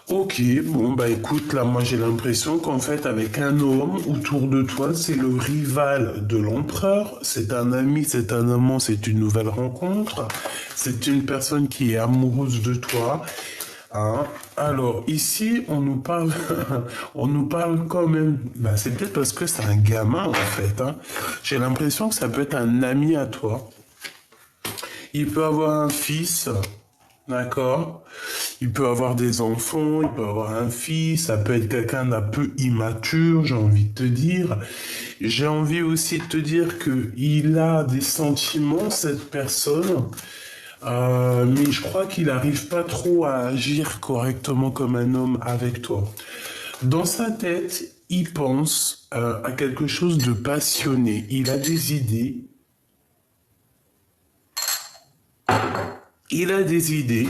Ok, bon bah écoute, là moi j'ai l'impression qu'en fait avec un homme autour de toi, c'est le rival de l'empereur, c'est un ami, c'est un amant, c'est une nouvelle rencontre, c'est une personne qui est amoureuse de toi. Hein. Alors ici on nous parle, on nous parle quand même, bah, c'est peut-être parce que c'est un gamin en fait. Hein. J'ai l'impression que ça peut être un ami à toi. Il peut avoir un fils, d'accord? Il peut avoir des enfants, il peut avoir un fils, ça peut être quelqu'un d'un peu immature, j'ai envie de te dire. J'ai envie aussi de te dire que il a des sentiments, cette personne, mais je crois qu'il n'arrive pas trop à agir correctement comme un homme avec toi. Dans sa tête, il pense à quelque chose de passionné. Il a des idées. Il a des idées.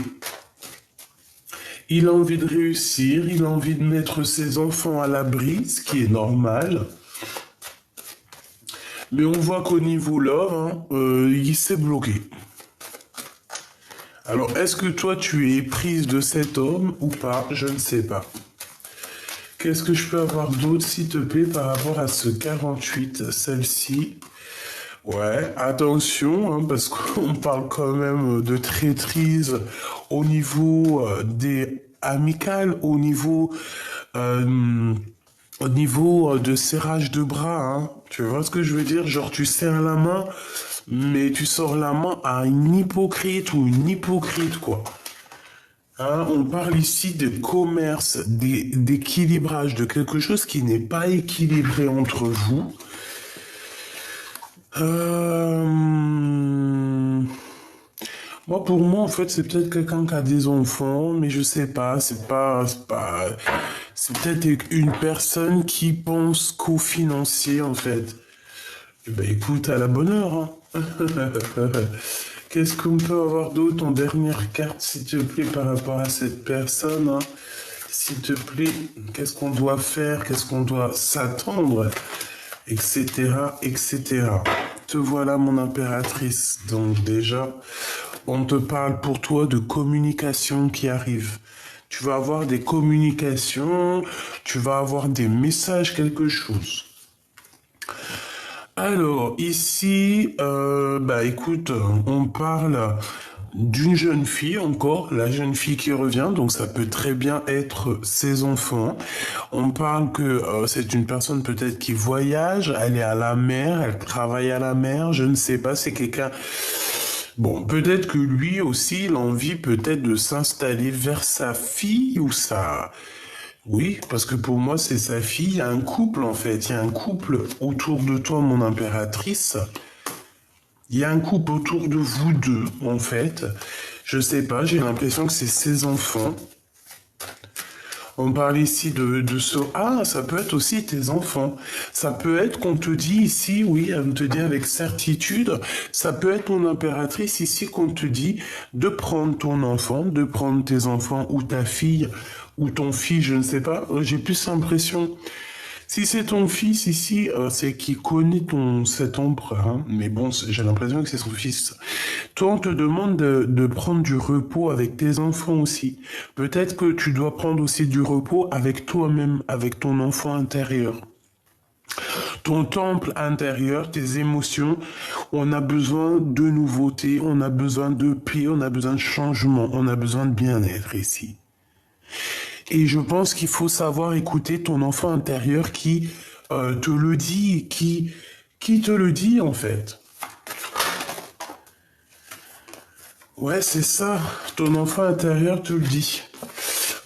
Il a envie de réussir, il a envie de mettre ses enfants à l'abri, ce qui est normal. Mais on voit qu'au niveau love, hein, il s'est bloqué. Alors, est-ce que toi, tu es prise de cet homme ou pas? Je ne sais pas. Qu'est-ce que je peux avoir d'autre, s'il te plaît, par rapport à ce 48, celle-ci? Ouais, attention, hein, parce qu'on parle quand même de traîtrise au niveau des amicales, euh, au niveau de serrage de bras. Hein. Tu vois ce que je veux dire? Genre, tu serres la main, mais tu sors la main à une hypocrite ou une hypocrite, quoi. Hein, on parle ici de commerce, d'équilibrage, de quelque chose qui n'est pas équilibré entre vous. Moi, pour moi, en fait, c'est peut-être quelqu'un qui a des enfants, mais je sais pas, c'est peut-être une personne qui pense qu'au financier, en fait. Eh ben, écoute, à la bonne heure, hein. Qu'est-ce qu'on peut avoir d'autre en dernière carte, s'il te plaît, par rapport à cette personne, hein? S'il te plaît, qu'est-ce qu'on doit faire, qu'est-ce qu'on doit s'attendre, etc., etc. Te voilà, mon impératrice. Donc déjà, on te parle pour toi de communication qui arrive. Tu vas avoir des communications, tu vas avoir des messages, quelque chose. Alors, ici, bah écoute, on parle d'une jeune fille encore, la jeune fille qui revient, donc ça peut très bien être ses enfants. On parle que c'est une personne peut-être qui voyage, elle est à la mer, elle travaille à la mer, je ne sais pas, c'est quelqu'un... Bon, peut-être que lui aussi, il a envie peut-être de s'installer vers sa fille ou sa... Oui, parce que pour moi, c'est sa fille. Il y a un couple, en fait. Il y a un couple autour de toi, mon impératrice. Il y a un couple autour de vous deux, en fait. Je sais pas, j'ai l'impression que c'est ses enfants. On parle ici de ce... Ah, ça peut être aussi tes enfants. Ça peut être qu'on te dit ici, oui, on te dit avec certitude, ça peut être mon impératrice ici qu'on te dit de prendre ton enfant, de prendre tes enfants ou ta fille ou ton fils, je ne sais pas. J'ai plus l'impression... Si c'est ton fils ici, c'est qu'il connaît cet empereur. Hein. Mais bon, j'ai l'impression que c'est son fils. Toi, on te demande de prendre du repos avec tes enfants aussi. Peut-être que tu dois prendre aussi du repos avec toi-même, avec ton enfant intérieur. Ton temple intérieur, tes émotions, on a besoin de nouveautés, on a besoin de paix, on a besoin de changement, on a besoin de bien-être ici. Et je pense qu'il faut savoir écouter ton enfant intérieur qui te le dit, qui te le dit en fait. Ouais, c'est ça, ton enfant intérieur te le dit.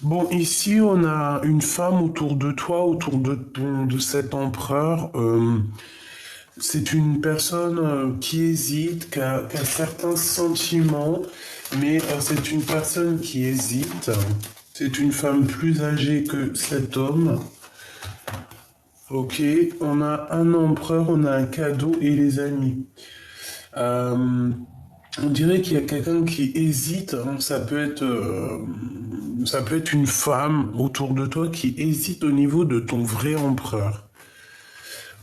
Bon, ici, on a une femme autour de toi, autour de cet empereur. C'est une personne qui hésite, qui a certains sentiments, mais c'est une personne qui hésite. C'est une femme plus âgée que cet homme. Ok, on a un empereur, on a un cadeau et les amis. On dirait qu'il y a quelqu'un qui hésite. Hein. Ça peut être une femme autour de toi qui hésite au niveau de ton vrai empereur.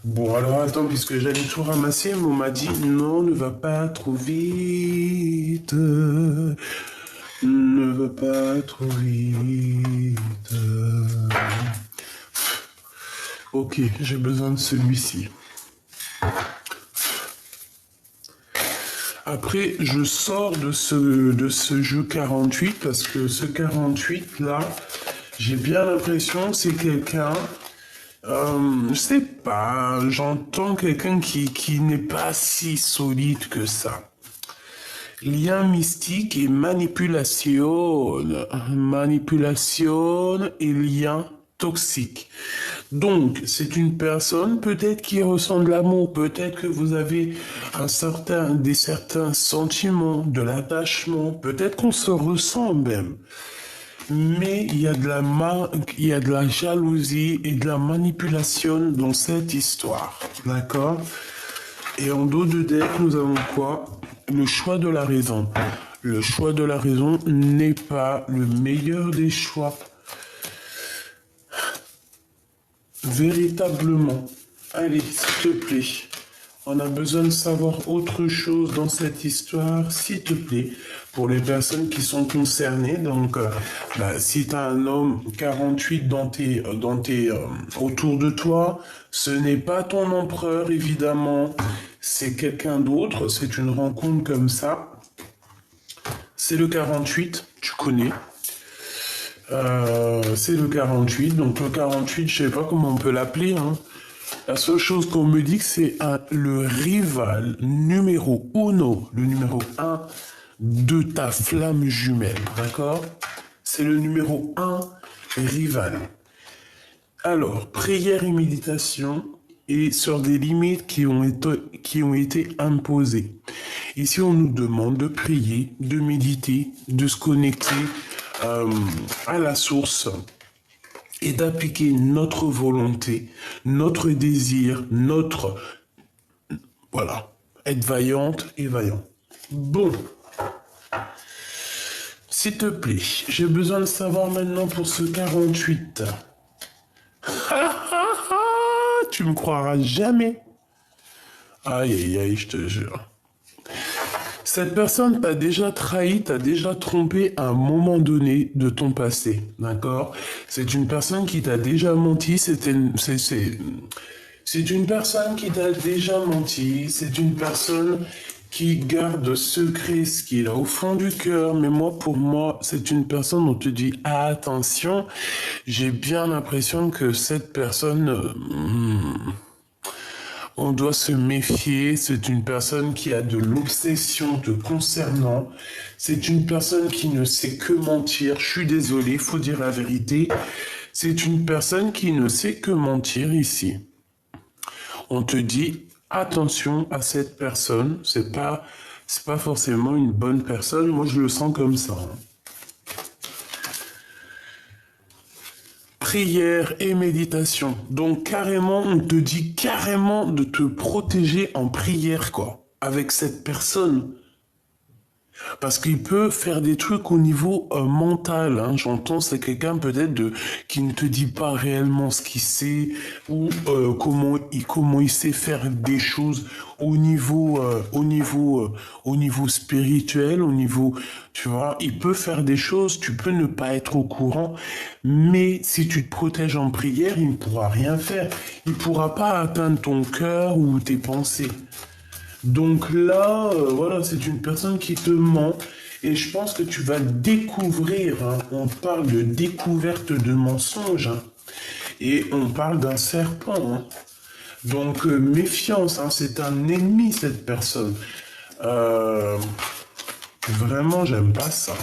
Bon, alors attends, puisque j'allais tout ramasser, mais on m'a dit non, ne va pas trop vite. Ne va pas trop vite. Ok, j'ai besoin de celui-ci. Après, je sors de ce jeu 48 parce que ce 48 là, j'ai bien l'impression que c'est quelqu'un, je sais pas, j'entends quelqu'un qui n'est pas si solide que ça. Lien mystique et manipulation. Manipulation et lien toxique. Donc, c'est une personne peut-être qui ressent de l'amour, peut-être que vous avez certains sentiments, de l'attachement, peut-être qu'on se ressent même. Mais il y a de la jalousie et de la manipulation dans cette histoire. D'accord? Et en dos de deck, nous avons quoi? Le choix de la raison. Le choix de la raison n'est pas le meilleur des choix. Véritablement. Allez, s'il te plaît. On a besoin de savoir autre chose dans cette histoire, s'il te plaît, pour les personnes qui sont concernées. Donc, si tu as un homme 48 autour de toi, ce n'est pas ton empereur, évidemment. C'est quelqu'un d'autre. C'est une rencontre comme ça. C'est le 48, tu connais. C'est le 48. Donc, le 48, je sais pas comment on peut l'appeler, hein. La seule chose qu'on me dit, que c'est le rival numéro uno, le numéro un de ta flamme jumelle, d'accord? C'est le numéro un rival. Alors, prière et méditation et sur des limites qui ont été imposées. Ici, on nous demande de prier, de méditer, de se connecter à la source et d'appliquer notre volonté, notre désir, voilà, être vaillante et vaillant. Bon, s'il te plaît, j'ai besoin de savoir maintenant pour ce 48. Tu me croiras jamais. Aïe, aïe, aïe, je te jure. Cette personne t'a déjà trahi, t'a déjà trompé à un moment donné de ton passé, d'accord? C'est une personne qui t'a déjà menti, c'est une personne qui t'a déjà menti, c'est une personne qui garde secret ce qu'il a au fond du cœur, mais pour moi, c'est une personne où on te dit, ah, attention, j'ai bien l'impression que cette personne... on doit se méfier, c'est une personne qui a de l'obsession te concernant, c'est une personne qui ne sait que mentir, je suis désolé, il faut dire la vérité, c'est une personne qui ne sait que mentir ici. On te dit, attention à cette personne, c'est pas forcément une bonne personne, moi je le sens comme ça. Prière et méditation. Donc carrément, on te dit carrément de te protéger en prière, quoi, avec cette personne. Parce qu'il peut faire des trucs au niveau mental, hein. J'entends, c'est quelqu'un peut-être qui ne te dit pas réellement ce qu'il sait ou comment il sait faire des choses au niveau spirituel, au niveau, tu vois, il peut faire des choses, tu peux ne pas être au courant, mais si tu te protèges en prière, il ne pourra rien faire. Il ne pourra pas atteindre ton cœur ou tes pensées. Donc là, voilà, c'est une personne qui te ment et je pense que tu vas découvrir, hein. On parle de découverte de mensonges, hein. Et on parle d'un serpent, hein. Donc méfiance, hein, c'est un ennemi cette personne. Vraiment, j'aime pas ça.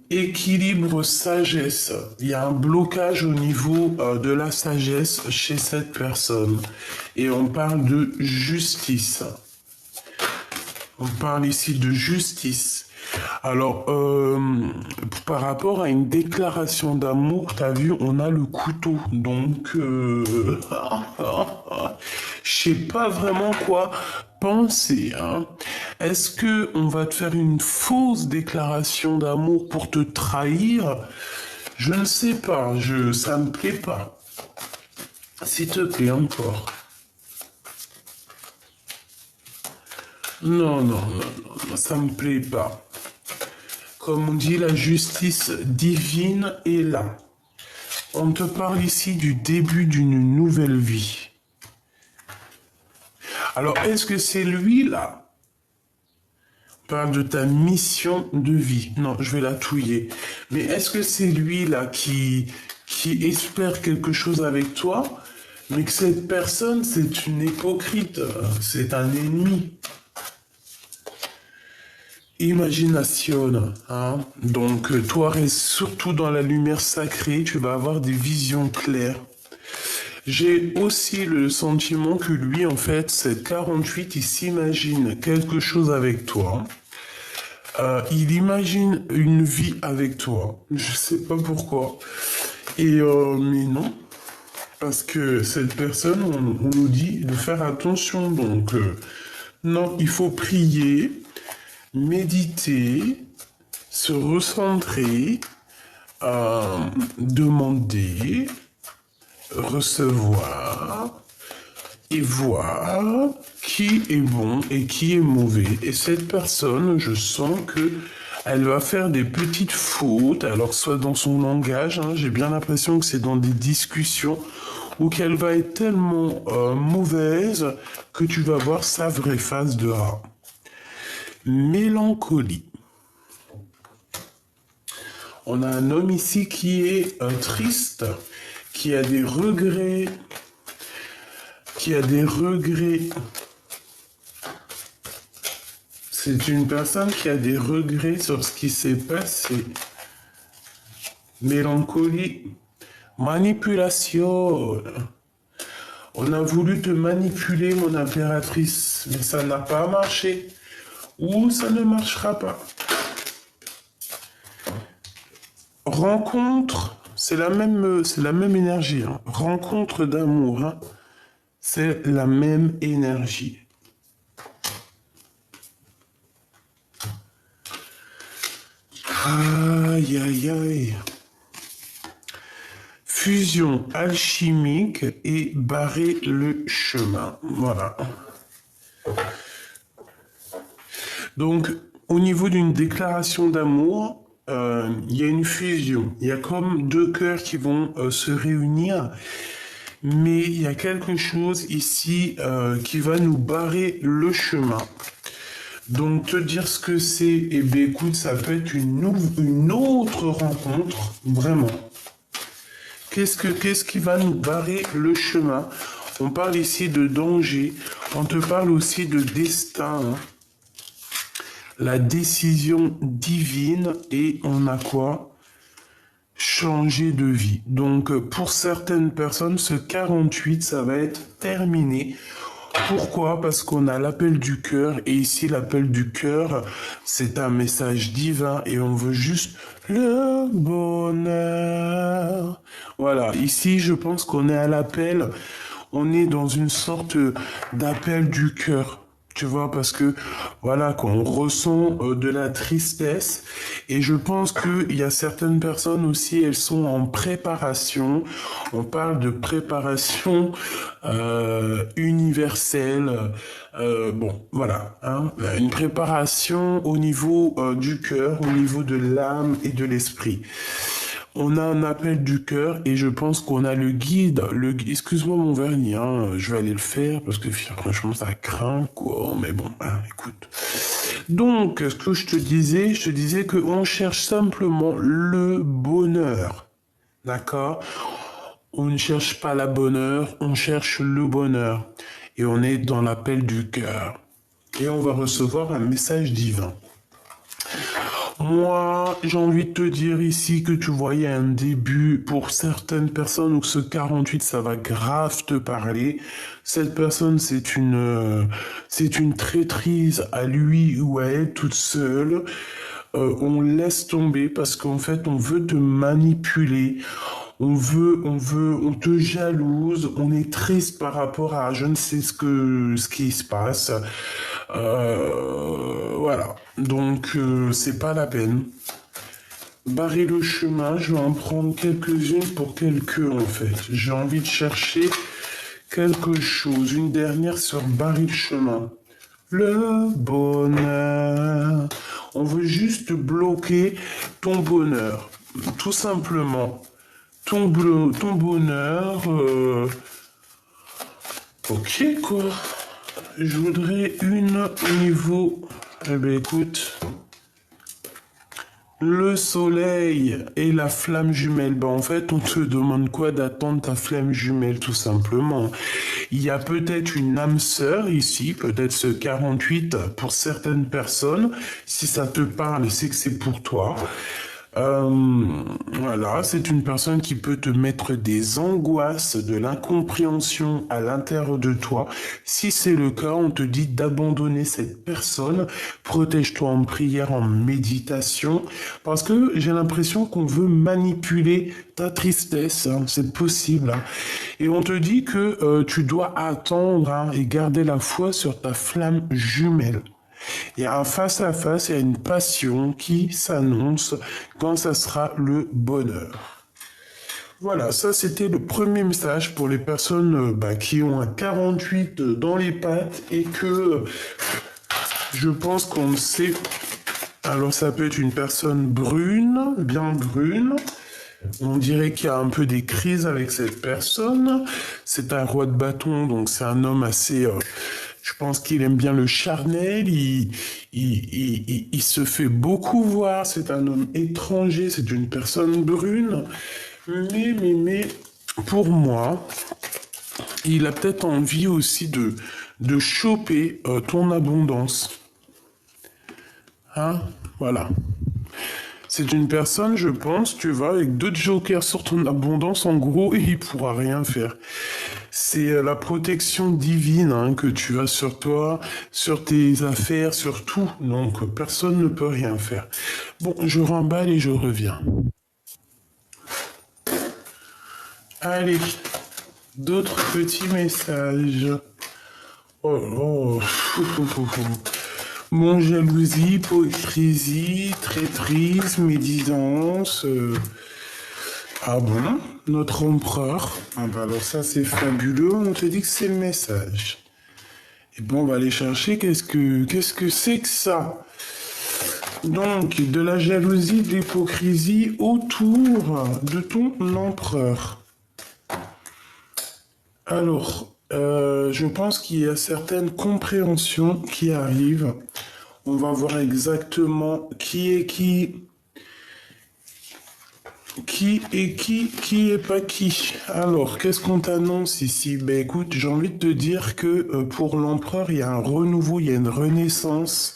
Équilibre sagesse. Il y a un blocage au niveau de la sagesse chez cette personne. Et on parle de justice. On parle ici de justice. Alors, par rapport à une déclaration d'amour, tu as vu, on a le couteau. Donc, je sais pas vraiment quoi penser, hein. Est-ce que on va te faire une fausse déclaration d'amour pour te trahir? Je ne sais pas, ça me plaît pas. S'il te plaît, encore. Non, ça me plaît pas. Comme on dit, la justice divine est là. On te parle ici du début d'une nouvelle vie. Alors, est-ce que c'est lui, là? On parle de ta mission de vie. Non, je vais la touiller. Mais est-ce que c'est lui, là, qui espère quelque chose avec toi, mais que cette personne, c'est une hypocrite, c'est un ennemi? Imagination, hein? Donc, toi, reste surtout dans la lumière sacrée, tu vas avoir des visions claires. J'ai aussi le sentiment que lui, en fait, cette 48, il s'imagine quelque chose avec toi. Il imagine une vie avec toi. Je sais pas pourquoi. Mais non. Parce que cette personne, on nous dit de faire attention. Donc, non, il faut prier, méditer, se recentrer, demander, recevoir et voir qui est bon et qui est mauvais. Et cette personne, je sens que elle va faire des petites fautes, alors soit dans son langage, hein, j'ai bien l'impression que c'est dans des discussions, ou qu'elle va être tellement mauvaise que tu vas voir sa vraie face de rat. Mélancolie. On a un homme ici qui est triste, qui a des regrets, C'est une personne qui a des regrets sur ce qui s'est passé. Mélancolie. Manipulation. On a voulu te manipuler, mon impératrice, mais ça n'a pas marché. Ou ça ne marchera pas. Rencontre, c'est la même énergie. Hein. Rencontre d'amour, hein. C'est la même énergie. Aïe, aïe, aïe. Fusion alchimique et barrer le chemin. Voilà. Donc, au niveau d'une déclaration d'amour, il y a une fusion. Il y a comme deux cœurs qui vont se réunir. Mais il y a quelque chose ici qui va nous barrer le chemin. Donc, te dire ce que c'est, eh bien, écoute, ça peut être une autre rencontre, vraiment. Qu'est-ce qui va nous barrer le chemin? On parle ici de danger, on te parle aussi de destin, hein. La décision divine, et on a quoi? Changer de vie. Donc, pour certaines personnes, ce 48, ça va être terminé. Pourquoi? Parce qu'on a l'appel du cœur, et ici l'appel du cœur, c'est un message divin et on veut juste le bonheur. Voilà, ici je pense qu'on est à l'appel, on est dans une sorte d'appel du cœur. Tu vois, parce que, voilà, quand on ressent de la tristesse, et je pense qu'il y a certaines personnes aussi, elles sont en préparation. On parle de préparation universelle. Bon, voilà, hein, une préparation au niveau du cœur, au niveau de l'âme et de l'esprit. On a un appel du cœur et je pense qu'on a le guide. Excuse-moi mon vernis, hein, je vais aller le faire parce que franchement ça craint quoi. Mais bon, hein, écoute. Donc, ce que je te disais qu'on cherche simplement le bonheur. D'accord? On ne cherche pas la bonheur, on cherche le bonheur. Et on est dans l'appel du cœur. Et on va recevoir un message divin. Moi, j'ai envie de te dire ici que tu voyais un début pour certaines personnes où ce 48, ça va grave te parler. Cette personne, c'est une traîtrise à lui ou à elle toute seule. On laisse tomber parce qu'en fait, on veut te manipuler. On te jalouse, on est triste par rapport à je ne sais ce qui se passe. Voilà. Donc, c'est pas la peine. Barrer le chemin, je vais en prendre quelques-unes pour quelques, en fait. J'ai envie de chercher quelque chose. Une dernière sur barrer le chemin. Le bonheur. On veut juste bloquer ton bonheur. Tout simplement. ton bonheur. Ok, quoi. Je voudrais une au niveau... Eh ben, écoute... Le soleil et la flamme jumelle. Ben, en fait, on te demande quoi d'attendre ta flamme jumelle, tout simplement. Il y a peut-être une âme sœur ici, peut-être ce 48 pour certaines personnes. Si ça te parle, c'est que c'est pour toi. Voilà, c'est une personne qui peut te mettre des angoisses, de l'incompréhension à l'intérieur de toi. Si c'est le cas, on te dit d'abandonner cette personne. Protège-toi en prière, en méditation, parce que j'ai l'impression qu'on veut manipuler ta tristesse, hein, c'est possible. Hein. Et on te dit que tu dois attendre hein, et garder la foi sur ta flamme jumelle. Il y a un face-à-face, il y a une passion qui s'annonce quand ça sera le bonheur. Voilà, ça c'était le premier message pour les personnes qui ont un 48 dans les pattes et que je pense qu'on sait. Alors ça peut être une personne brune, bien brune. On dirait qu'il y a un peu des crises avec cette personne. C'est un roi de bâton, donc c'est un homme assez... je pense qu'il aime bien le charnel, il se fait beaucoup voir, c'est un homme étranger, c'est une personne brune, mais, pour moi, il a peut-être envie aussi de choper ton abondance. Hein? Voilà. C'est une personne, je pense, tu vois, avec 2 jokers sur ton abondance, en gros, et il pourra rien faire. C'est la protection divine hein, que tu as sur toi, sur tes affaires, sur tout. Donc, personne ne peut rien faire. Bon, je remballe et je reviens. Allez, d'autres petits messages. Oh, Mon jalousie, hypocrisie, traîtrise, médisance. Ah bon? Notre empereur? Ah bah alors ça c'est fabuleux, on te dit que c'est le message. Et bon, on va aller chercher qu'est-ce que c'est que ça? Donc, de la jalousie, de l'hypocrisie autour de ton empereur. Alors, je pense qu'il y a certaines compréhensions qui arrivent. On va voir exactement qui est qui est pas qui. Alors, qu'est-ce qu'on t'annonce ici? Ben écoute, j'ai envie de te dire que pour l'empereur, il y a un renouveau, il y a une renaissance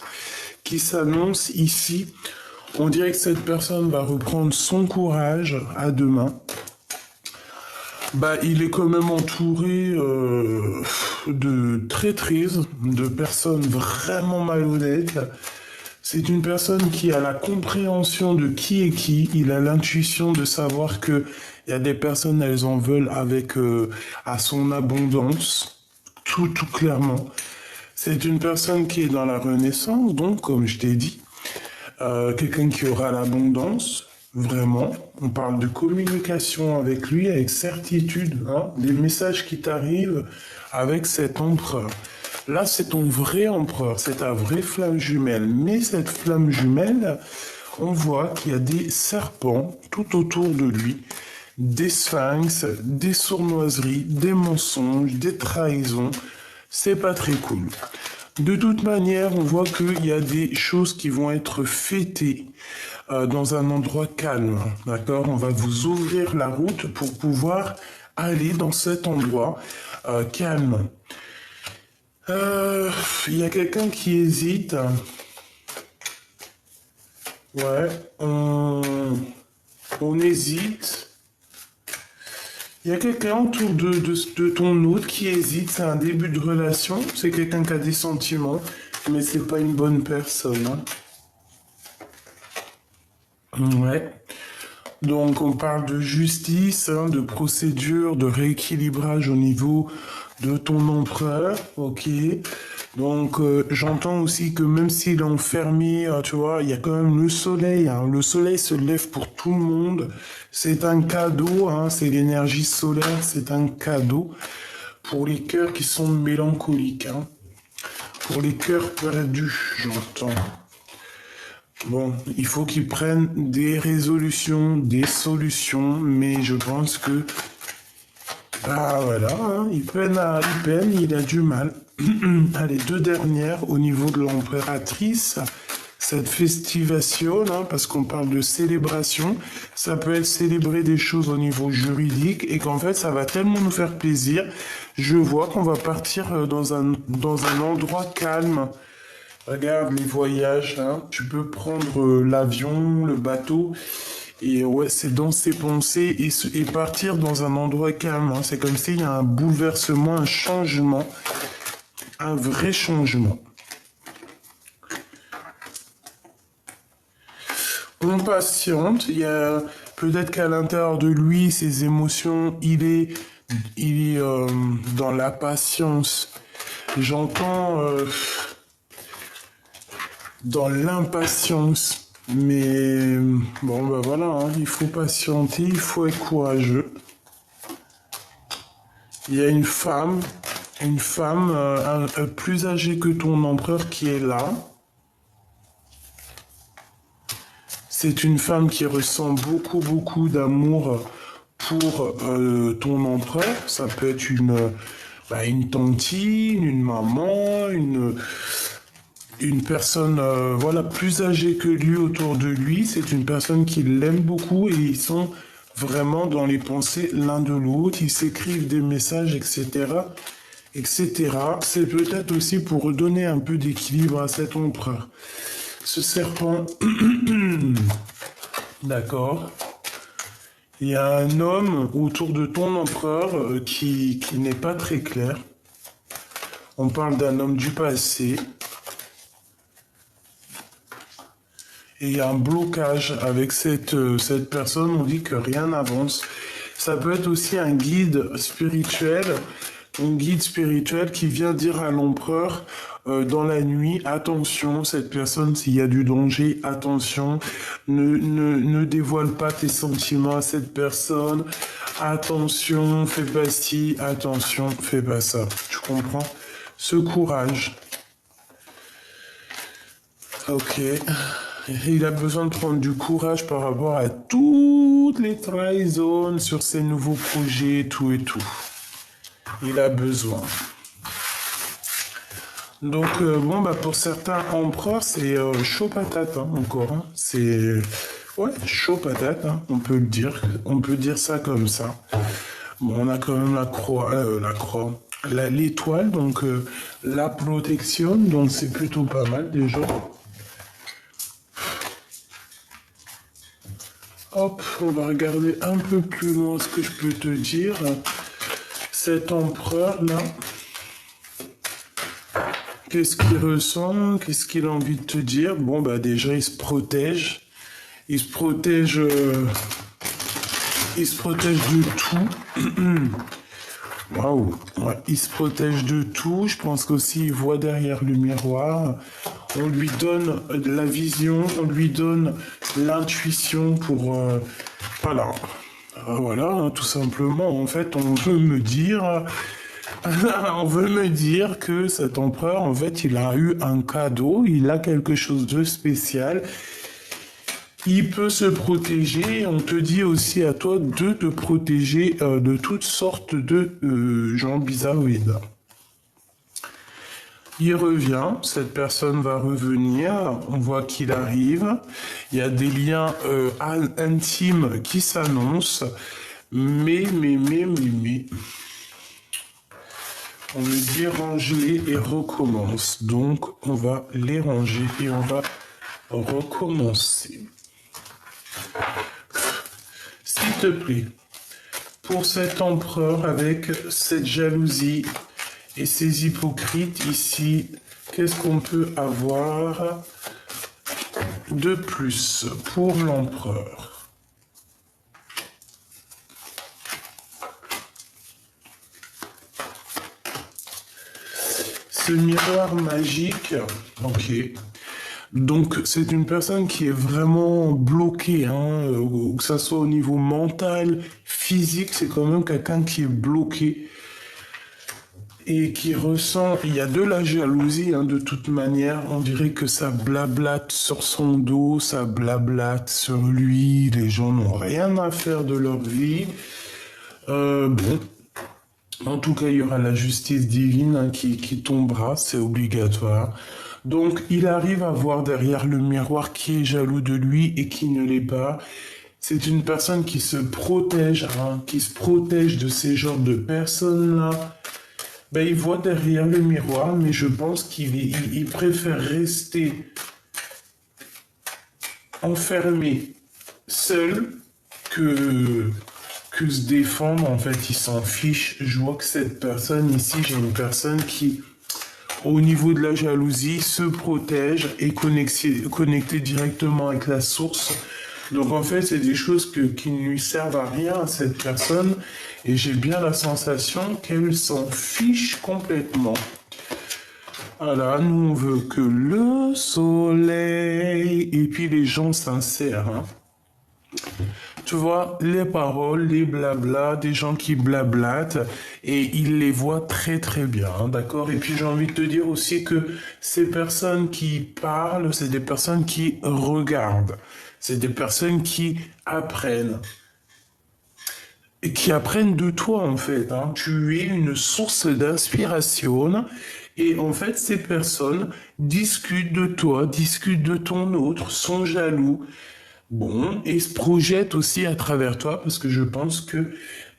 qui s'annonce ici. On dirait que cette personne va reprendre son courage à deux mains. Bah, il est quand même entouré de traîtrises, de personnes vraiment malhonnêtes. C'est une personne qui a la compréhension de qui est qui. Il a l'intuition de savoir que il y a des personnes, elles en veulent avec à son abondance, tout clairement. C'est une personne qui est dans la renaissance, donc comme je t'ai dit, quelqu'un qui aura l'abondance. Vraiment, on parle de communication avec lui, avec certitude, hein, des messages qui t'arrivent avec cet empereur. Là, c'est ton vrai empereur, c'est ta vraie flamme jumelle. Mais cette flamme jumelle, on voit qu'il y a des serpents tout autour de lui, des sphinx, des sournoiseries, des mensonges, des trahisons. C'est pas très cool. De toute manière, on voit qu'il y a des choses qui vont être fêtées dans un endroit calme, d'accord? On va vous ouvrir la route pour pouvoir aller dans cet endroit calme. Il y a quelqu'un qui hésite. Ouais, on hésite. Il y a quelqu'un autour de ton hôte qui hésite. C'est un début de relation. C'est quelqu'un qui a des sentiments, mais c'est pas une bonne personne. Hein. Ouais. Donc on parle de justice, hein, de procédure, de rééquilibrage au niveau de ton empereur, ok. Donc j'entends aussi que même s'il est enfermé, tu vois, il y a quand même le soleil. Hein. Le soleil se lève pour tout le monde. C'est un cadeau, hein, c'est l'énergie solaire, c'est un cadeau pour les cœurs qui sont mélancoliques. Hein. Pour les cœurs perdus, j'entends. Bon, il faut qu'il prenne des résolutions, des solutions, mais je pense que... Ah voilà, hein, il peine, il a du mal. Allez, deux dernières au niveau de l'impératrice. Cette festivation, hein, parce qu'on parle de célébration, ça peut être célébrer des choses au niveau juridique et qu'en fait ça va tellement nous faire plaisir. Je vois qu'on va partir dans un endroit calme. Regarde les voyages, hein. Tu peux prendre l'avion, le bateau, et ouais, c'est dans ses pensées et partir dans un endroit calme, hein. C'est comme s'il y a un bouleversement, un changement, un vrai changement. On patiente, il y a peut-être qu'à l'intérieur de lui, ses émotions, il est dans la patience. J'entends dans l'impatience. Mais bon, bah voilà, hein, il faut patienter, il faut être courageux. Il y a une femme plus âgée que ton empereur qui est là. C'est une femme qui ressent beaucoup, beaucoup d'amour pour ton empereur. Ça peut être une tantine, une maman, une personne voilà, plus âgée que lui autour de lui. C'est une personne qui l'aime beaucoup et ils sont vraiment dans les pensées l'un de l'autre. Ils s'écrivent des messages, etc. etc. C'est peut-être aussi pour redonner un peu d'équilibre à cet empereur. Ce serpent, d'accord. Il y a un homme autour de ton empereur qui n'est pas très clair. On parle d'un homme du passé. Et il y a un blocage avec cette personne, on dit que rien n'avance. Ça peut être aussi un guide spirituel qui vient dire à l'empereur dans la nuit, attention, cette personne, s'il y a du danger, attention, ne dévoile pas tes sentiments à cette personne, attention, fais pas ci, attention, fais pas ça. Tu comprends? Ce courage. Ok. Il a besoin de prendre du courage par rapport à toutes les trahisons sur ses nouveaux projets, tout et tout. Il a besoin. Donc, bon, bah, pour certains empereurs, c'est chaud patate, hein, encore. Hein. C'est, ouais, chaud patate, hein, on peut le dire. On peut dire ça comme ça. Bon, on a quand même l'étoile, donc la protection, donc c'est plutôt pas mal déjà. Hop, on va regarder un peu plus loin ce que je peux te dire. Cet empereur-là, qu'est-ce qu'il ressent? Qu'est-ce qu'il a envie de te dire? Bon, bah déjà, il se protège. Il se protège de tout. Waouh, ouais, il se protège de tout. Je pense qu'aussi il voit derrière le miroir. On lui donne la vision, on lui donne l'intuition pour... voilà. Voilà, hein, tout simplement. En fait, on veut me dire... on veut me dire que cet empereur, en fait, il a eu un cadeau, il a quelque chose de spécial. Il peut se protéger. On te dit aussi à toi de te protéger de toutes sortes de gens bizarroïdes. Il revient, cette personne va revenir, on voit qu'il arrive. Il y a des liens intimes qui s'annoncent. Mais. On me dit range-les et recommence. Donc, on va les ranger et on va recommencer. S'il te plaît, pour cet empereur avec cette jalousie et ces hypocrites ici, qu'est-ce qu'on peut avoir de plus pour l'empereur? Ce miroir magique, ok. Donc c'est une personne qui est vraiment bloquée, hein, que ça soit au niveau mental, physique, c'est quand même quelqu'un qui est bloqué. et qui ressent, il y a de la jalousie, hein, de toute manière, on dirait que ça blablate sur son dos, ça blablate sur lui, les gens n'ont rien à faire de leur vie. Bon, en tout cas, il y aura la justice divine, hein, qui tombera, c'est obligatoire. Donc, il arrive à voir derrière le miroir qui est jaloux de lui et qui ne l'est pas. C'est une personne qui se protège, hein, qui se protège de ces genres de personnes-là. Ben, il voit derrière le miroir, mais je pense qu'il préfère rester enfermé, seul, que se défendre. En fait, il s'en fiche. Je vois que cette personne ici, j'ai une personne qui, au niveau de la jalousie, se protège et connecté directement avec la source. Donc en fait, c'est des choses qui ne lui servent à rien à cette personne. Et j'ai bien la sensation qu'elle s'en fiche complètement. Voilà, nous on veut que le soleil. Et puis les gens sincères, hein. Tu vois, les paroles, les blabla, des gens qui blablatent, et ils les voient très très bien, hein, d'accord? Et puis j'ai envie de te dire aussi que ces personnes qui parlent, c'est des personnes qui regardent, c'est des personnes qui apprennent, et qui apprennent de toi en fait, hein. Tu es une source d'inspiration, et en fait ces personnes discutent de toi, discutent de ton autre, sont jaloux. Bon, et se projettent aussi à travers toi parce que je pense que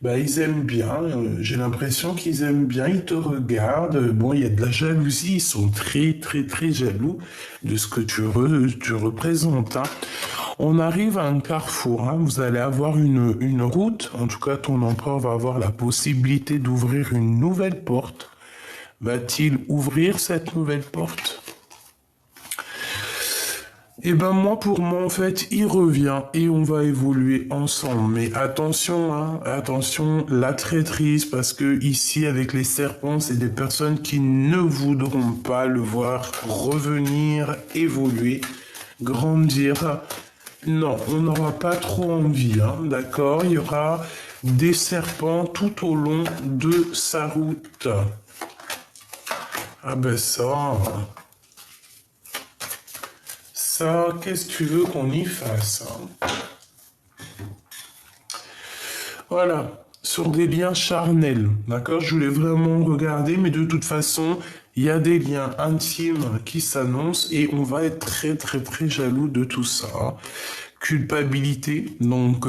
bah, ils aiment bien. J'ai l'impression qu'ils aiment bien, ils te regardent. Bon, il y a de la jalousie, ils sont très très très jaloux de ce que tu représentes, hein. On arrive à un carrefour, hein. Vous allez avoir une route. En tout cas, ton empereur va avoir la possibilité d'ouvrir une nouvelle porte. Va-t-il ouvrir cette nouvelle porte? Eh ben moi, pour moi, en fait, il revient et on va évoluer ensemble. Mais attention, hein, attention, la traîtrise, parce que ici, avec les serpents, c'est des personnes qui ne voudront pas le voir revenir, évoluer, grandir. Non, on n'aura pas trop envie, hein, d'accord? Il y aura des serpents tout au long de sa route. Ah ben ça... Ça, qu'est-ce que tu veux qu'on y fasse, hein? Voilà, sur des liens charnels, d'accord? Je voulais vraiment regarder, mais de toute façon, il y a des liens intimes qui s'annoncent et on va être très très très jaloux de tout ça, hein. Culpabilité, donc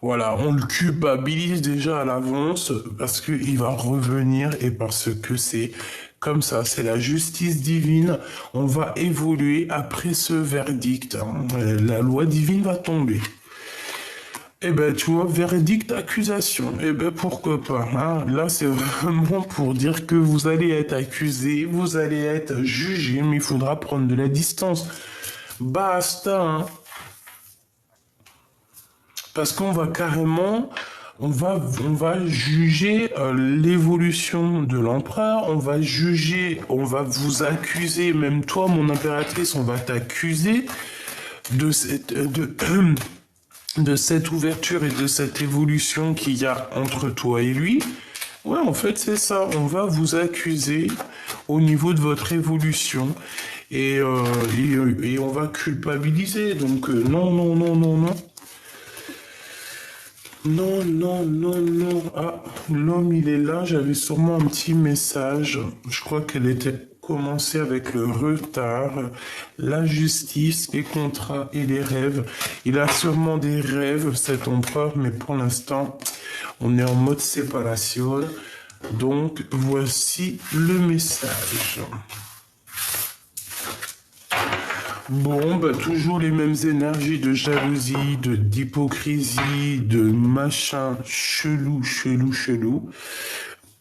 voilà, on le culpabilise déjà à l'avance parce qu'il va revenir et parce que c'est comme ça, c'est la justice divine. On va évoluer après ce verdict, hein. La loi divine va tomber. Eh ben, tu vois, verdict, accusation. Eh ben, pourquoi pas, hein. Là, c'est vraiment pour dire que vous allez être accusé, vous allez être jugé, mais il faudra prendre de la distance. Basta, hein. Parce qu'on va carrément, on va juger l'évolution de l'empereur, on va juger, on va vous accuser, même toi, mon impératrice, on va t'accuser de de cette ouverture et de cette évolution qu'il y a entre toi et lui. Ouais, en fait, c'est ça. On va vous accuser au niveau de votre évolution et on va culpabiliser. Donc, non, non, non, non, non. Non, non, non, non. Ah, l'homme, il est là. J'avais sûrement un petit message. Je crois qu'elle était commencée avec le retard, la justice, les contrats et les rêves. Il a sûrement des rêves, cet empereur, mais pour l'instant, on est en mode séparation. Donc, voici le message. Bon, bah, toujours les mêmes énergies de jalousie, d'hypocrisie, de machin chelou, chelou, chelou.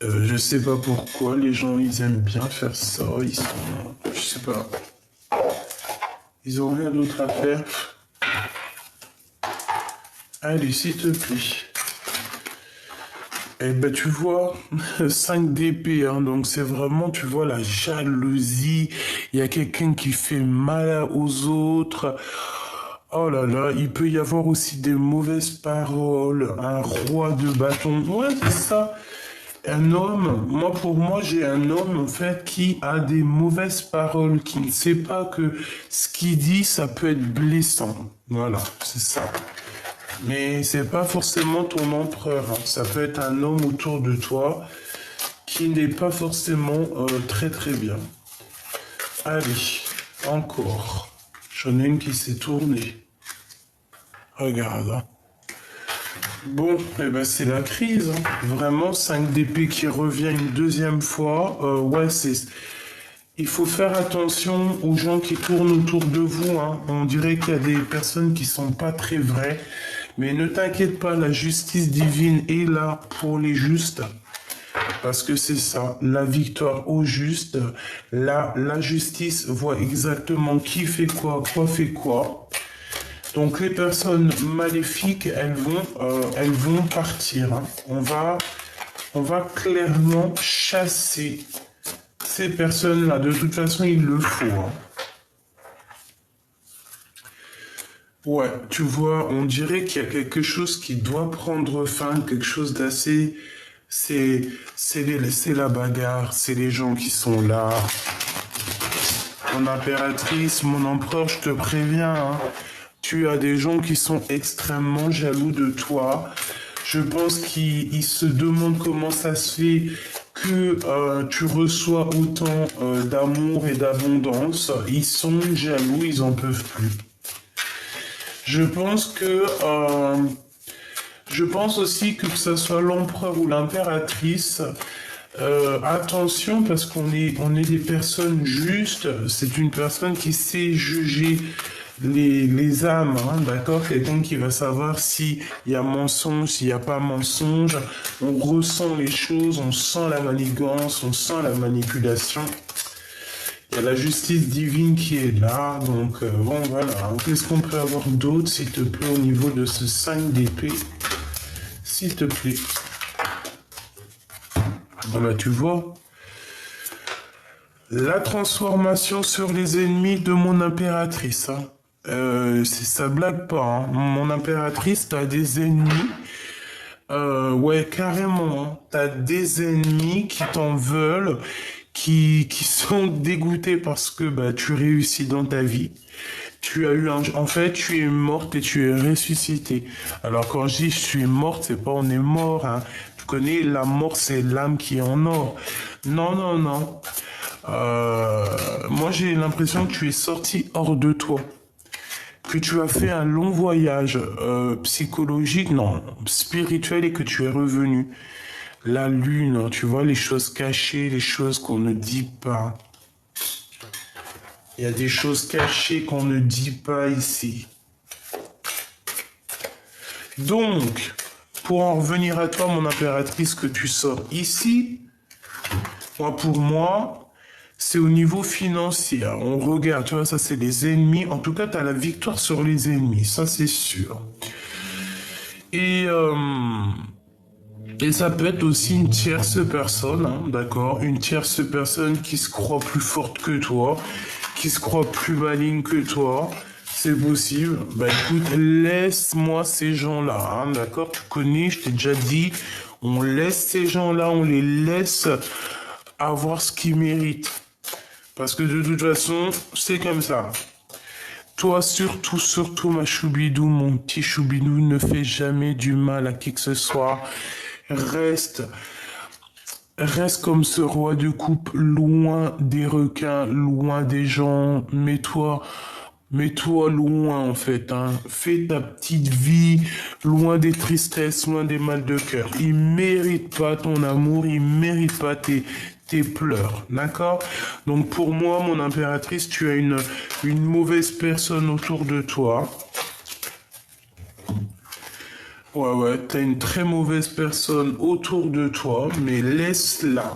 Je sais pas pourquoi les gens, ils aiment bien faire ça. Ils sont... Je sais pas. Ils ont rien d'autre à faire. Allez, s'il te plaît. Eh ben, tu vois, 5 d'épée, hein, donc c'est vraiment, tu vois, la jalousie. Il y a quelqu'un qui fait mal aux autres. Oh là là, il peut y avoir aussi des mauvaises paroles. Un roi de bâton. Ouais, c'est ça. Un homme, moi pour moi, j'ai un homme en fait qui a des mauvaises paroles, qui ne sait pas que ce qu'il dit, ça peut être blessant. Voilà, c'est ça. Mais c'est pas forcément ton empereur, hein. Ça peut être un homme autour de toi qui n'est pas forcément très très bien. Allez, encore. J'en ai une qui s'est tournée. Regarde, hein. Bon, eh ben c'est la crise, hein. Vraiment, 5 d'épée qui revient une deuxième fois. Ouais, c'est... Il faut faire attention aux gens qui tournent autour de vous, hein. On dirait qu'il y a des personnes qui sont pas très vraies. Mais ne t'inquiète pas, la justice divine est là pour les justes. Parce que c'est ça, la victoire au juste. La justice voit exactement qui fait quoi fait quoi. Donc les personnes maléfiques, elles vont partir, hein. On va clairement chasser ces personnes-là. De toute façon, il le faut, hein. Ouais, tu vois, on dirait qu'il y a quelque chose qui doit prendre fin, quelque chose d'assez... c'est la bagarre, c'est les gens qui sont là. Mon impératrice, mon empereur, je te préviens, hein. Tu as des gens qui sont extrêmement jaloux de toi. Je pense qu'ils se demandent comment ça se fait que tu reçois autant d'amour et d'abondance. Ils sont jaloux, ils en peuvent plus. Je pense que je pense aussi que ce soit l'empereur ou l'impératrice, attention parce on est des personnes justes. C'est une personne qui sait juger les âmes, hein, d'accord? Quelqu'un qui va savoir s'il y a mensonge, s'il n'y a pas mensonge. On ressent les choses, on sent la manigance, on sent la manipulation. Il y a la justice divine qui est là, donc bon voilà. Qu'est-ce qu'on peut avoir d'autre, s'il te plaît, au niveau de ce 5 d'épée? S'il te plaît. Bon bah tu vois. La transformation sur les ennemis de mon impératrice, hein. Ça blague pas, hein. Mon impératrice, t'as des ennemis. Ouais, carrément, hein. T'as des ennemis qui t'en veulent, qui sont dégoûtés parce que bah, tu réussis dans ta vie. Tu as eu en fait, tu es morte et tu es ressuscitée. Alors quand je dis je suis morte, c'est pas on est mort, hein. Tu connais, la mort, c'est l'âme qui est en or. Non, non, non. Moi, j'ai l'impression que tu es sorti hors de toi. Que tu as fait un long voyage psychologique, non, spirituel et que tu es revenu. La lune, tu vois, les choses cachées, les choses qu'on ne dit pas. Il y a des choses cachées qu'on ne dit pas ici. Donc, pour en revenir à toi, mon impératrice, que tu sors ici, moi, pour moi, c'est au niveau financier. On regarde, tu vois, ça c'est les ennemis. En tout cas, tu as la victoire sur les ennemis, ça c'est sûr. Et ça peut être aussi une tierce personne, hein, d'accord? Une tierce personne qui se croit plus forte que toi, qui se croit plus maligne que toi. C'est possible. Bah écoute, laisse-moi ces gens-là, hein, d'accord? Tu connais, je t'ai déjà dit, on laisse ces gens-là, on les laisse avoir ce qu'ils méritent. Parce que de toute façon, c'est comme ça. Toi, surtout, ma choubidou, mon petit choubidou, ne fais jamais du mal à qui que ce soit. Reste comme ce roi de coupe, loin des requins, loin des gens. Mets-toi loin, en fait, hein. Fais ta petite vie, loin des tristesses, loin des mal de cœur. Il mérite pas ton amour, il mérite pas tes pleurs, d'accord? Donc pour moi, mon impératrice, tu as une mauvaise personne autour de toi. Ouais, t'as une très mauvaise personne autour de toi, mais laisse-la.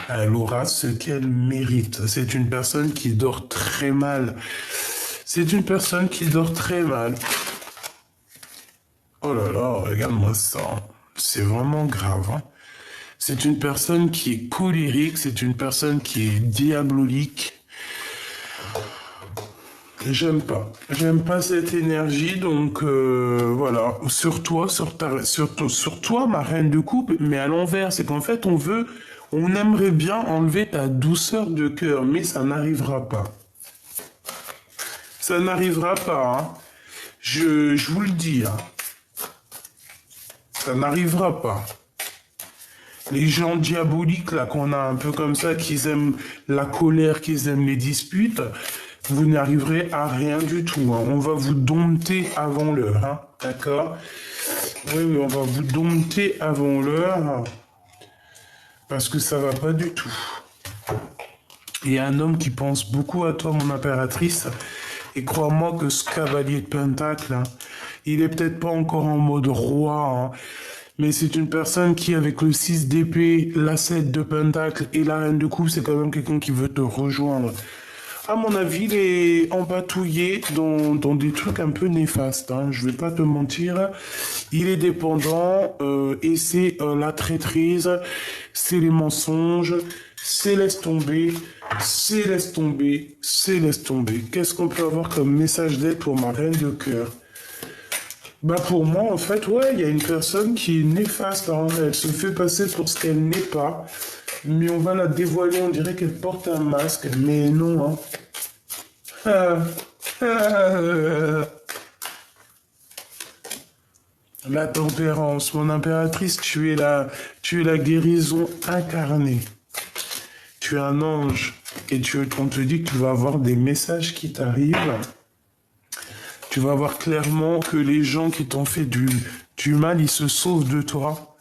Elle aura ce qu'elle mérite. C'est une personne qui dort très mal. C'est une personne qui dort très mal. Oh là là, regarde-moi ça. C'est vraiment grave, hein. C'est une personne qui est colérique, c'est une personne qui est diabolique. J'aime pas cette énergie, donc voilà. Sur toi, sur toi, ma reine de coupe, mais à l'envers, c'est qu'en fait, on aimerait bien enlever ta douceur de cœur, mais ça n'arrivera pas. Ça n'arrivera pas, hein. Je vous le dis, hein. Ça n'arrivera pas. Les gens diaboliques, là, qu'on a un peu comme ça, qui aiment la colère, qui aiment les disputes, vous n'arriverez à rien du tout, hein. On va vous dompter avant l'heure, hein. D'accord? Oui, oui, on va vous dompter avant l'heure, parce que ça va pas du tout. Il y a un homme qui pense beaucoup à toi, mon impératrice, et crois-moi que ce cavalier de Pentacle, hein, il est peut-être pas encore en mode roi, hein, mais c'est une personne qui, avec le 6 d'épée, la 7 de Pentacle et la reine de coupe, c'est quand même quelqu'un qui veut te rejoindre. À mon avis, il est empatouillé dans des trucs un peu néfastes, hein, je vais pas te mentir. Il est dépendant et c'est la traîtrise, c'est les mensonges, c'est laisse tomber, c'est laisse tomber, c'est laisse tomber. Qu'est-ce qu'on peut avoir comme message d'aide pour ma reine de cœur? Bah pour moi, en fait, ouais, il y a une personne qui est néfaste, hein. Elle se fait passer pour ce qu'elle n'est pas, mais on va la dévoiler, on dirait qu'elle porte un masque, mais non, hein. Ah, ah. La tempérance, mon impératrice, tu es la guérison incarnée. Tu es un ange et on te dit que tu vas avoir des messages qui t'arrivent. Tu vas voir clairement que les gens qui t'ont fait du mal, ils se sauvent de toi.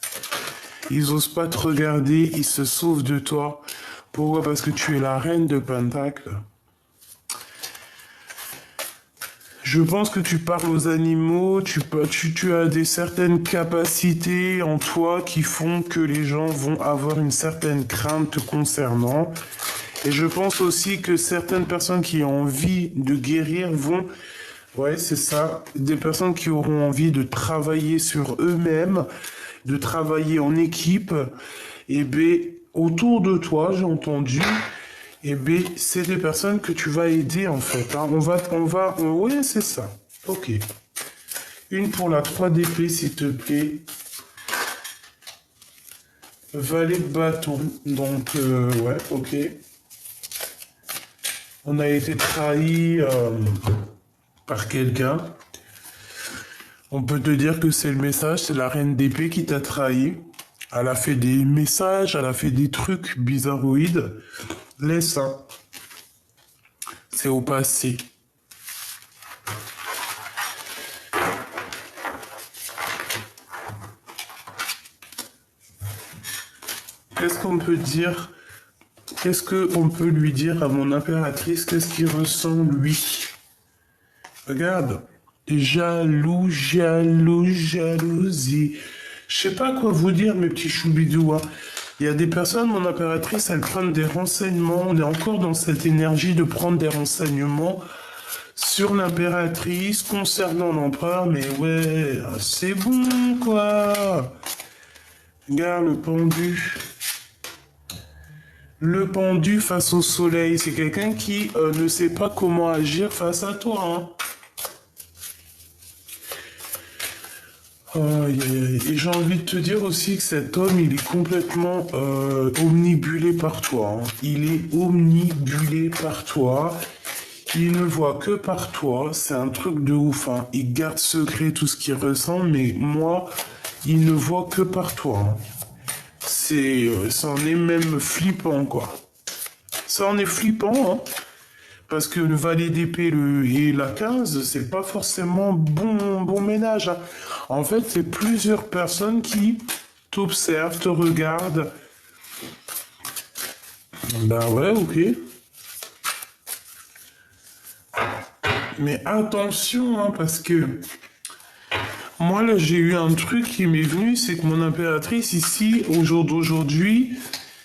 Ils osent pas te regarder, ils se sauvent de toi. Pourquoi? Parce que tu es la reine de Pentacle. Je pense que tu parles aux animaux, tu as des certaines capacités en toi qui font que les gens vont avoir une certaine crainte te concernant. Et je pense aussi que certaines personnes qui ont envie de guérir vont... Ouais, c'est ça. Des personnes qui auront envie de travailler sur eux-mêmes, de travailler en équipe. Et bien, autour de toi, j'ai entendu... Eh bien, c'est des personnes que tu vas aider, en fait, hein. Oui, c'est ça. Ok. Une pour la 3 d'épée, s'il te plaît. Valet de bâton. Donc, ouais, ok. On a été trahi par quelqu'un. On peut te dire que c'est le message, c'est la reine d'épée qui t'a trahi. Elle a fait des messages, elle a fait des trucs bizarroïdes. Laisse ça. C'est au passé. Qu'est-ce qu'on peut dire? Qu'est-ce qu'on peut lui dire à mon impératrice? Qu'est-ce qu'il ressent, lui? Regarde. Jaloux, jaloux, jalousie. Je sais pas quoi vous dire, mes petits choubidous, hein. Il y a des personnes, mon impératrice, elles prennent des renseignements. On est encore dans cette énergie de prendre des renseignements sur l'impératrice concernant l'empereur. Mais ouais, c'est bon, quoi. Regarde le pendu. Le pendu face au soleil, c'est quelqu'un qui ne sait pas comment agir face à toi, hein. Aïe, aïe, aïe. Et j'ai envie de te dire aussi que cet homme, il est complètement omnibulé par toi, hein. Il est omnibulé par toi. Il ne voit que par toi. C'est un truc de ouf, hein. Il garde secret tout ce qu'il ressent, mais moi, il ne voit que par toi, hein. Ça en est même flippant, quoi. Ça en est flippant, hein. Parce que le valet d'épée et la 15, c'est pas forcément bon ménage, hein. En fait, c'est plusieurs personnes qui t'observent, te regardent. Ben ouais, ok. Mais attention, hein, parce que moi, là, j'ai eu un truc qui m'est venu, c'est que mon impératrice, ici, au jour d'aujourd'hui,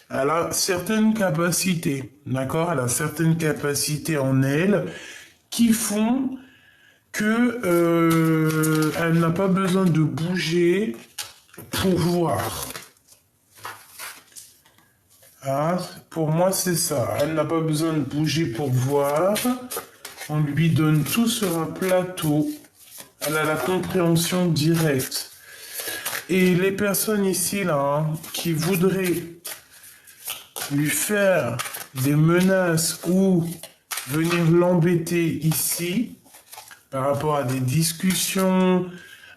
elle a certaines capacités, d'accord? Elle a certaines capacités en elle qui font que elle n'a pas besoin de bouger pour voir. Hein? Pour moi, c'est ça. Elle n'a pas besoin de bouger pour voir. On lui donne tout sur un plateau. Elle a la compréhension directe. Et les personnes ici, là, hein, qui voudraient lui faire des menaces ou venir l'embêter ici, par rapport à des discussions,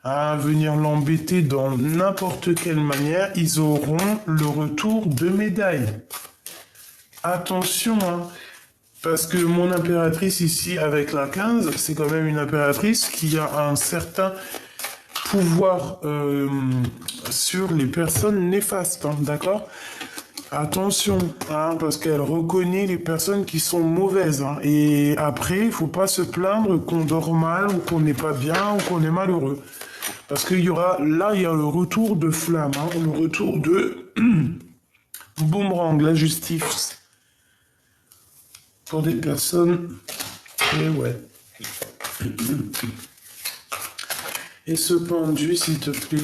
à venir l'embêter dans n'importe quelle manière, ils auront le retour de médaille. Attention, hein, parce que mon impératrice ici avec la 15, c'est quand même une impératrice qui a un certain pouvoir sur les personnes néfastes, hein, d'accord? Attention, hein, parce qu'elle reconnaît les personnes qui sont mauvaises. Hein, et après, il faut pas se plaindre qu'on dort mal ou qu'on n'est pas bien ou qu'on est malheureux. Parce qu'il y aura, là, il y a le retour de flamme, hein, le retour de boomerang, la justice. Pour des personnes, et ouais. Et ce pendu, s'il te plaît.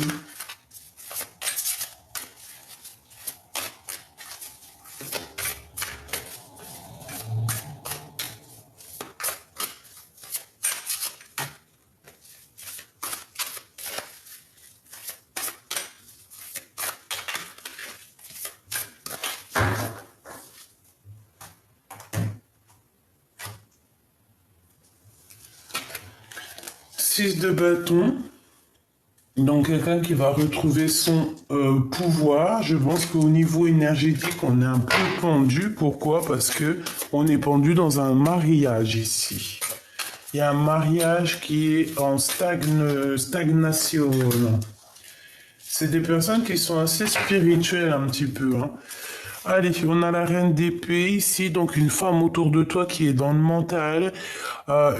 Six de bâton. Donc quelqu'un qui va retrouver son pouvoir. Je pense qu'au niveau énergétique, on est un peu pendu. Pourquoi? Parce que on est pendu dans un mariage ici. Il y a un mariage qui est en stagnation. C'est des personnes qui sont assez spirituelles un petit peu. Hein. Allez, on a la reine d'épée ici, donc une femme autour de toi qui est dans le mental,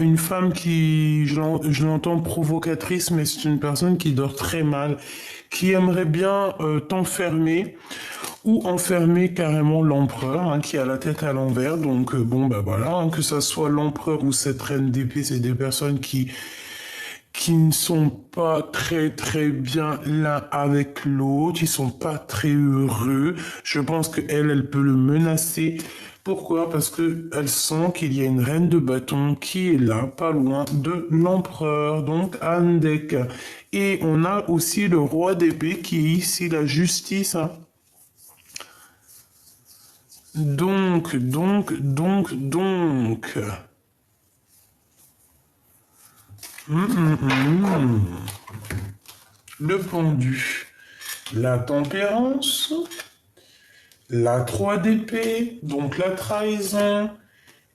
une femme qui, je l'entends provocatrice, mais c'est une personne qui dort très mal, qui aimerait bien t'enfermer ou enfermer carrément l'empereur, hein, qui a la tête à l'envers. Donc bon, bah voilà, hein, que ça soit l'empereur ou cette reine d'épée, c'est des personnes qui ne sont pas très très bien l'un avec l'autre, ils sont pas très heureux. Je pense que elle peut le menacer. Pourquoi? Parce que elle sent qu'il y a une reine de bâton qui est là, pas loin de l'empereur, donc Andek. Et on a aussi le roi d'épée qui est ici la justice. Hein. Donc. Le pendu, la tempérance, la 3 d'épée, donc la trahison,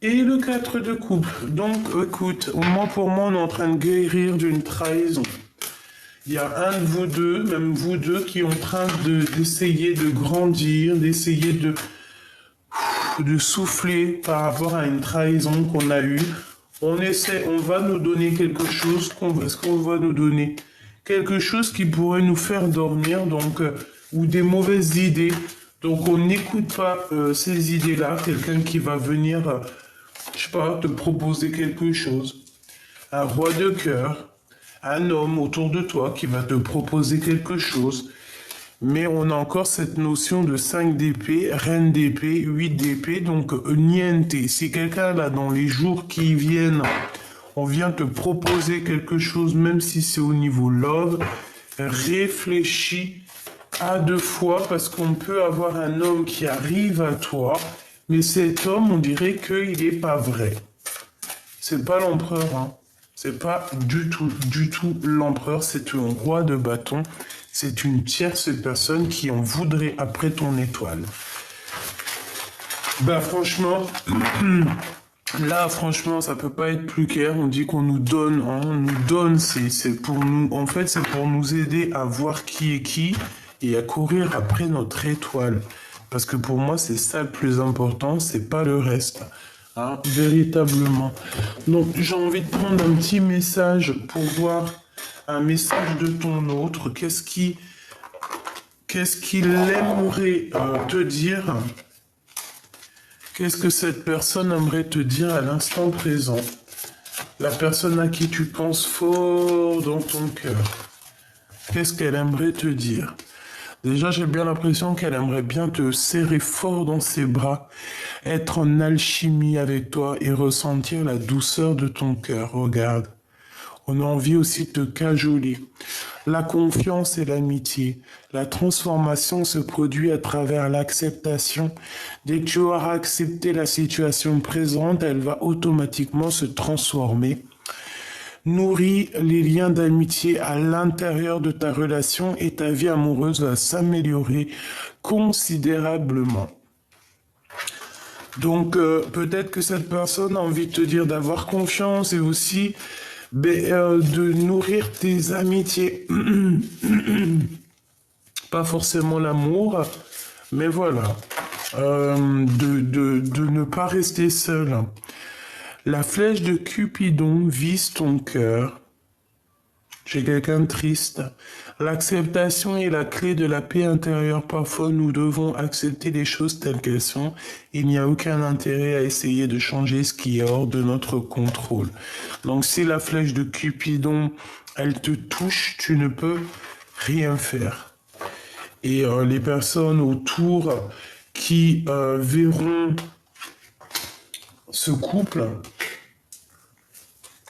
et le 4 de coupe. Donc écoute, pour moi, on est en train de guérir d'une trahison. Il y a un de vous deux, même vous deux, qui est en train d'essayer de grandir, d'essayer de souffler par rapport à une trahison qu'on a eue. On va nous donner quelque chose. Est-ce qu'on va nous donner quelque chose qui pourrait nous faire dormir, donc ou des mauvaises idées. Donc on n'écoute pas ces idées-là. Quelqu'un qui va venir, je sais pas, te proposer quelque chose. Un roi de cœur, un homme autour de toi qui va te proposer quelque chose. Mais on a encore cette notion de 5 d'épée, reine d'épée, 8 d'épée, donc niente. Si quelqu'un là dans les jours qui viennent, on vient te proposer quelque chose, même si c'est au niveau love, réfléchis à deux fois parce qu'on peut avoir un homme qui arrive à toi, mais cet homme, on dirait qu'il n'est pas vrai. C'est pas l'empereur, hein. C'est pas du tout l'empereur, c'est un roi de bâton. C'est une tierce personne qui en voudrait après ton étoile. Bah franchement, là franchement ça peut pas être plus clair. On dit qu'on nous donne, hein, on nous donne, c'est pour nous, en fait c'est pour nous aider à voir qui est qui et à courir après notre étoile. Parce que pour moi c'est ça le plus important, c'est pas le reste. Hein, véritablement. Donc j'ai envie de prendre un petit message pour voir un message de ton autre. Qu'est-ce qu'il aimerait te dire? Qu'est-ce que cette personne aimerait te dire à l'instant présent? La personne à qui tu penses fort dans ton cœur. Qu'est-ce qu'elle aimerait te dire? Déjà, j'ai bien l'impression qu'elle aimerait bien te serrer fort dans ses bras. être en alchimie avec toi et ressentir la douceur de ton cœur. Regarde. On a envie aussi de te cajoler. La confiance et l'amitié. La transformation se produit à travers l'acceptation. Dès que tu auras accepté la situation présente, elle va automatiquement se transformer. Nourris les liens d'amitié à l'intérieur de ta relation et ta vie amoureuse va s'améliorer considérablement. Donc peut-être que cette personne a envie de te dire d'avoir confiance et aussi de nourrir tes amitiés. Pas forcément l'amour, mais voilà. De ne pas rester seul. La flèche de Cupidon vise ton cœur. J'ai quelqu'un de triste. L'acceptation est la clé de la paix intérieure. Parfois, nous devons accepter les choses telles qu'elles sont. Il n'y a aucun intérêt à essayer de changer ce qui est hors de notre contrôle. Donc, si la flèche de Cupidon, elle te touche, tu ne peux rien faire. Et les personnes autour qui verront ce couple,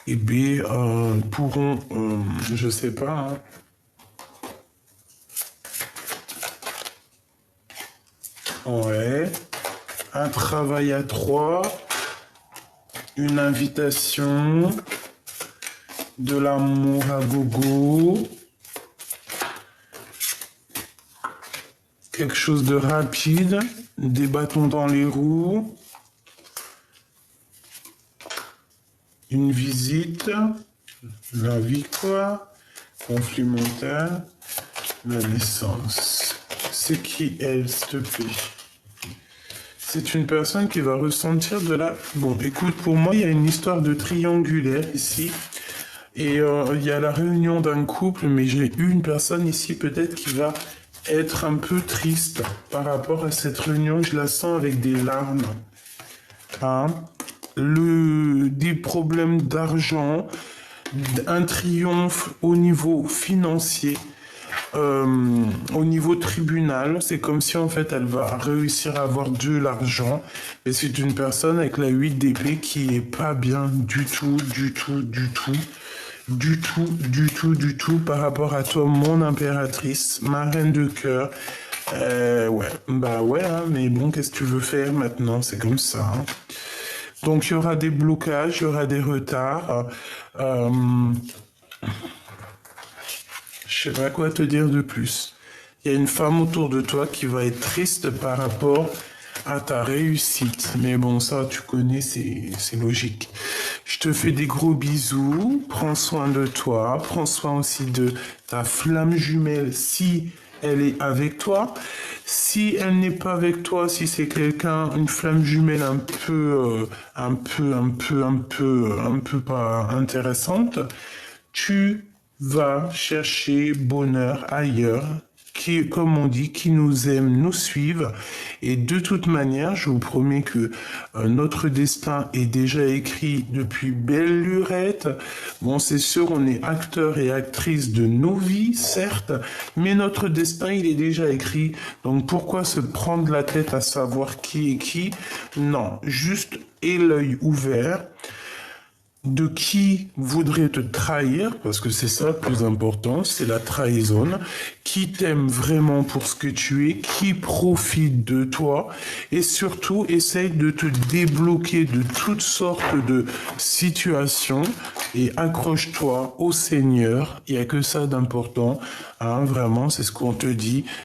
eh bien, pourront, je sais pas, ouais, un travail à trois, une invitation, de l'amour à gogo, quelque chose de rapide, des bâtons dans les roues, une visite, la victoire, conflit mental, la naissance. C'est qui elle, s'il te plaît? C'est une personne qui va ressentir de la... Bon, écoute, pour moi, il y a une histoire de triangulaire ici. Et il y a la réunion d'un couple, mais j'ai une personne ici peut-être qui va être un peu triste par rapport à cette réunion. Je la sens avec des larmes. Hein? Des problèmes d'argent, un triomphe au niveau financier, au niveau tribunal. C'est comme si en fait elle va réussir à avoir de l'argent. Et c'est une personne avec la 8 d'épée qui est pas bien du tout par rapport à toi, mon impératrice, ma reine de cœur. Ouais, bah ouais, hein, mais bon, qu'est-ce que tu veux faire maintenant? C'est comme ça. Hein. Donc, il y aura des blocages, il y aura des retards. Je sais pas quoi te dire de plus. Il y a une femme autour de toi qui va être triste par rapport à ta réussite. Mais bon, ça, tu connais, c'est logique. Je te fais des gros bisous. Prends soin de toi. Prends soin aussi de ta flamme jumelle si elle est avec toi. Si elle n'est pas avec toi, si c'est quelqu'un, une flamme jumelle un peu pas intéressante, tu vas chercher bonheur ailleurs, qui, comme on dit, qui nous aime, nous suivent. Et de toute manière, je vous promets que notre destin est déjà écrit depuis belle lurette. Bon, c'est sûr, on est acteurs et actrices de nos vies, certes, mais notre destin, il est déjà écrit. Donc, pourquoi se prendre la tête à savoir qui est qui? Non, juste aie l'œil ouvert. De qui voudrait te trahir, parce que c'est ça le plus important, c'est la trahison, qui t'aime vraiment pour ce que tu es, qui profite de toi, et surtout essaye de te débloquer de toutes sortes de situations, et accroche-toi au Seigneur, il n'y a que ça d'important, hein, vraiment, c'est ce qu'on te dit,